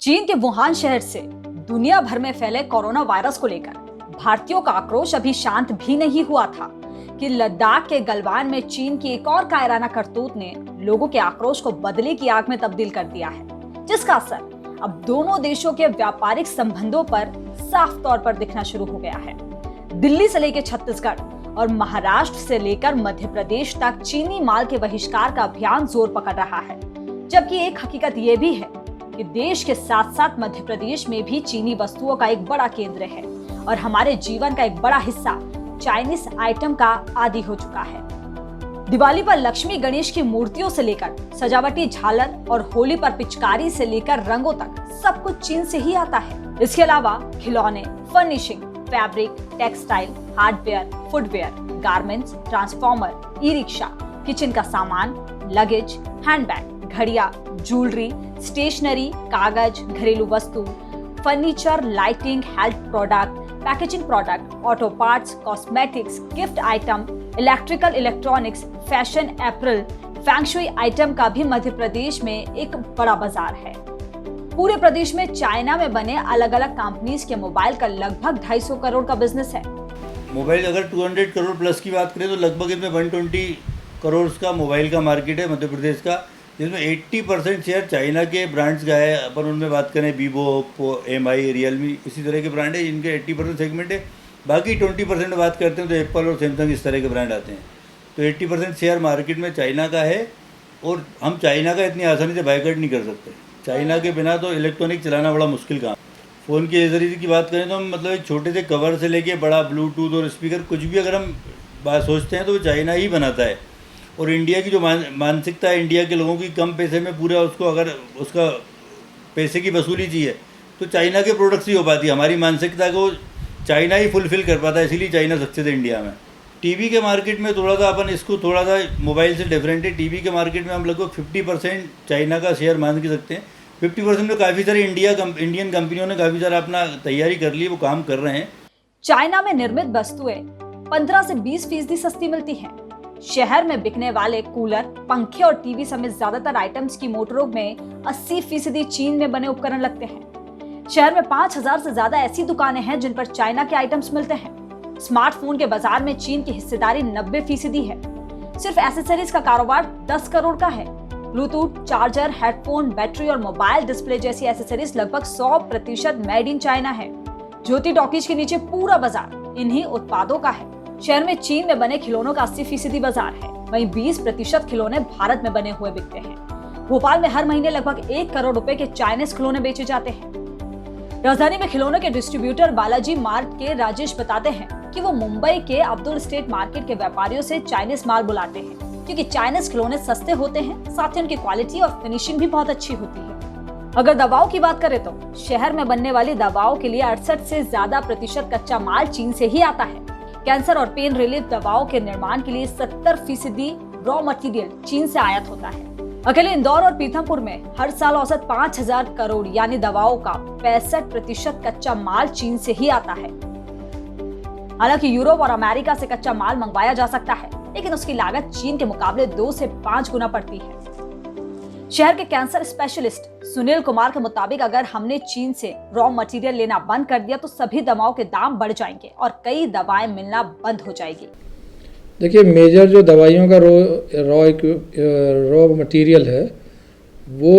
चीन के वुहान शहर से दुनिया भर में फैले कोरोना वायरस को लेकर भारतीयों का आक्रोश अभी शांत भी नहीं हुआ था कि लद्दाख के गलवान में चीन की एक और कायराना करतूत ने लोगों के आक्रोश को बदले की आग में तब्दील कर दिया है, जिसका असर अब दोनों देशों के व्यापारिक संबंधों पर साफ तौर पर दिखना शुरू हो गया है। दिल्ली से लेकर छत्तीसगढ़ और महाराष्ट्र से लेकर मध्य प्रदेश तक चीनी माल के बहिष्कार का अभियान जोर पकड़ रहा है, जबकि एक हकीकत यह भी है कि देश के साथ साथ मध्य प्रदेश में भी चीनी वस्तुओं का एक बड़ा केंद्र है और हमारे जीवन का एक बड़ा हिस्सा चाइनीज आइटम का आदी हो चुका है। दिवाली पर लक्ष्मी गणेश की मूर्तियों से लेकर सजावटी झालर और होली पर पिचकारी से लेकर रंगों तक सब कुछ चीन से ही आता है। इसके अलावा खिलौने, furnishing, fabric, textile, hardware, footwear, garments, transformer, e rickshaw, kitchen का सामान, लगेज, हैंडबैग, घड़ियां, ज्वेलरी, स्टेशनरी, कागज, घरेलू वस्तु, furniture, lighting, health product, packaging product, auto parts, cosmetics, gift item, electrical electronics, fashion apparel, feng shui item का भी मध्य प्रदेश में एक बड़ा बाजार है। पूरे प्रदेश में चाइना में बने अलग अलग कंपनीज के मोबाइल का लगभग 250 करोड़ का बिजनेस है। मोबाइल अगर 200 करोड़ प्लस की बात करें तो लगभग इसमें 120 करोड़ का मोबाइल का मार्केट है मध्य प्रदेश का, जिसमें 80% शेयर चाइना के ब्रांड्स का है। अपन उनमें बात करें वीवो, ओप्पो, एमआई, रियलमी, इसी तरह के ब्रांड है जिनके 80% सेगमेंट है। बाकी 20% बात करते हैं तो एप्पल और सैमसंग इस तरह के ब्रांड आते हैं। तो 80% शेयर मार्केट में चाइना का है और हम चाइना का इतनी आसानी से बायकॉट नहीं कर सकते। चाइना के बिना तो इलेक्ट्रॉनिक चलाना बड़ा मुश्किल काम। फ़ोन की एसेसरीज की बात करें तो हम मतलब एक छोटे से कवर से लेके बड़ा ब्लूटूथ और स्पीकर कुछ भी अगर हम बात सोचते हैं तो वो चाइना ही बनाता है। और इंडिया की जो मानसिकता है इंडिया के लोगों की, कम पैसे में पूरा उसको अगर उसका पैसे की वसूली चाहिए तो चाइना के प्रोडक्ट्स ही हो पाती है। हमारी मानसिकता को चाइना ही फुलफ़िल कर पाता है, इसीलिए चाइना सक्सेस है इंडिया में। टीवी के मार्केट में थोड़ा सा अपन इसको थोड़ा सा मोबाइल से डिफरेंट है। टीवी के मार्केट में हम लगभग 50% चाइना का शेयर मान के सकते हैं। 50% में काफ़ी सारे इंडियन कंपनियों ने काफ़ी सारा अपना तैयारी कर ली, वो काम कर रहे हैं। चाइना में निर्मित वस्तुएं 15 से 20% सस्ती मिलती हैं। शहर में बिकने वाले कूलर, पंखे और टीवी समेत ज्यादातर आइटम्स की मोटरों में 80% चीन में बने उपकरण लगते हैं। शहर में 5000 से ज्यादा ऐसी दुकानें हैं जिन पर चाइना के आइटम्स मिलते हैं। स्मार्टफोन के बाजार में चीन की हिस्सेदारी 90% है। सिर्फ एसेसरीज का कारोबार 10 करोड़ का है। ब्लूटूथ, चार्जर, हेडफोन, बैटरी और मोबाइल डिस्प्ले जैसी एसेसरीज लगभग 100% मेड इन चाइना है। ज्योति टॉकीज के नीचे पूरा बाजार इन्हीं उत्पादों का है। शहर में चीन में बने खिलौनों का 80% बाजार है, वहीं 20% खिलौने भारत में बने हुए बिकते हैं। भोपाल में हर महीने लगभग 1 करोड़ रुपए के चाइनीज खिलौने बेचे जाते हैं। राजधानी में खिलौनों के डिस्ट्रीब्यूटर बालाजी मार्ट के राजेश बताते हैं कि वो मुंबई के अब्दुल स्टेट मार्केट के व्यापारियों से चाइनीज माल बुलाते हैं, क्योंकि चाइनीज खिलौने सस्ते होते हैं, साथ ही उनकी क्वालिटी और फिनिशिंग भी बहुत अच्छी होती है। अगर दवाओं की बात करें तो शहर में बनने वाली दवाओं के लिए 68 से ज्यादा प्रतिशत कच्चा माल चीन से ही आता है। कैंसर और पेन रिलीफ दवाओं के निर्माण के लिए 70% रॉ मटेरियल चीन से आयात होता है। अकेले इंदौर और पीथमपुर में हर साल औसत 5000 करोड़ यानी दवाओं का 65% कच्चा माल चीन से ही आता है। हालांकि यूरोप और अमेरिका से कच्चा माल मंगवाया जा सकता है, लेकिन उसकी लागत चीन के मुकाबले 2 से 5 गुना पड़ती है। शहर के कैंसर स्पेशलिस्ट सुनील कुमार के मुताबिक अगर हमने चीन से रॉ मटेरियल लेना बंद कर दिया तो सभी दवाओं के दाम बढ़ जाएंगे और कई दवाएं मिलना बंद हो जाएगी। देखिए, मेजर जो दवाइयों का रॉ मटेरियल है वो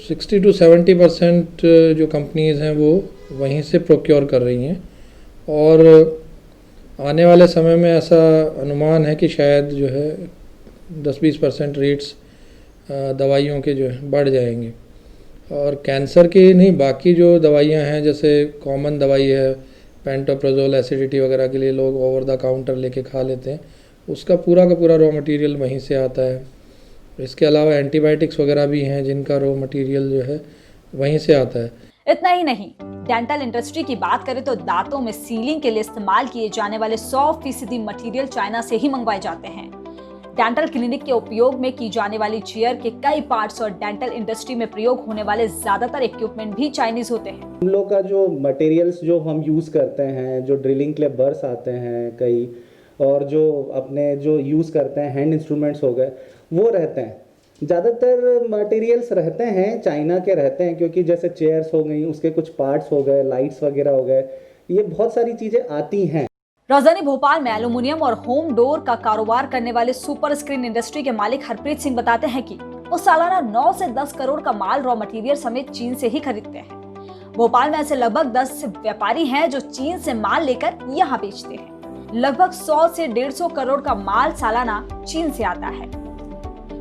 60 to 70% जो कंपनीज हैं वो वहीं से प्रोक्योर कर रही हैं और आने वाले समय में ऐसा अनुमान है कि शायद जो है 10-20% रेट्स दवाइयों के जो है बढ़ जाएंगे। और कैंसर की नहीं, बाकी जो दवाइयां हैं जैसे कॉमन दवाई है पेंटोप्राजोल, एसिडिटी वगैरह के लिए लोग ओवर द काउंटर लेके खा लेते हैं, उसका पूरा का पूरा रॉ मटेरियल वहीं से आता है। इसके अलावा एंटीबायोटिक्स वगैरह भी हैं जिनका रॉ मटेरियल जो है वहीं से आता है। इतना ही नहीं, डेंटल इंडस्ट्री की बात करें तो दांतों में सीलिंग के लिए इस्तेमाल किए जाने वाले 100% मटेरियल चाइना से ही मंगवाए जाते हैं। डेंटल क्लिनिक के उपयोग में की जाने वाली चेयर के कई पार्ट्स और डेंटल इंडस्ट्री में प्रयोग होने वाले ज्यादातर इक्विपमेंट भी चाइनीज होते हैं। हम लोग का जो मटेरियल्स जो हम यूज़ करते हैं, जो ड्रिलिंग के लिए बर्स आते हैं कई, और जो अपने जो यूज़ करते हैं हैंड इंस्ट्रूमेंट्स हो गए, वो रहते हैं। ज़्यादातर मटेरियल्स रहते हैं चाइना के रहते हैं, क्योंकि जैसे चेयर्स हो गई, उसके कुछ पार्ट्स हो गए, लाइट्स वगैरह हो गए, ये बहुत सारी चीज़ें आती हैं। राजधानी भोपाल में एल्यूमिनियम और होम डोर का कारोबार करने वाले सुपर स्क्रीन इंडस्ट्री के मालिक हरप्रीत सिंह बताते हैं कि वो सालाना 9 से 10 करोड़ का माल रॉ मटेरियल समेत चीन से ही खरीदते हैं। भोपाल में ऐसे लगभग 10 व्यापारी हैं जो चीन से माल लेकर यहाँ बेचते हैं। लगभग 100 से 150 करोड़ का माल सालाना चीन से आता है।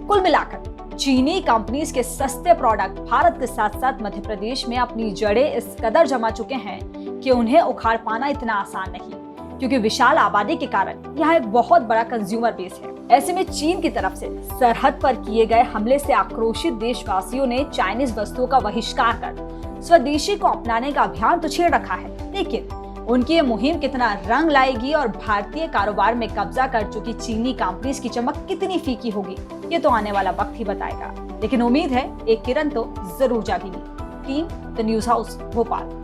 कुल मिलाकर चीनी कंपनीज के सस्ते प्रोडक्ट भारत के साथ साथ मध्य प्रदेश में अपनी जड़ें इस कदर जमा चुके हैं कि उन्हें उखाड़ पाना इतना आसान नहीं, क्योंकि विशाल आबादी के कारण यहाँ एक बहुत बड़ा कंज्यूमर बेस है। ऐसे में चीन की तरफ से सरहद पर किए गए हमले से आक्रोशित देशवासियों ने चाइनीज वस्तुओं का बहिष्कार कर स्वदेशी को अपनाने का अभियान तो छेड़ रखा है, लेकिन उनकी ये मुहिम कितना रंग लाएगी और भारतीय कारोबार में कब्जा कर चुकी चीनी कंपनीज की चमक कितनी फीकी होगी, ये तो आने वाला वक्त ही बताएगा। लेकिन उम्मीद है एक किरण तो जरूर जागेगी। Team the news house Bhopal.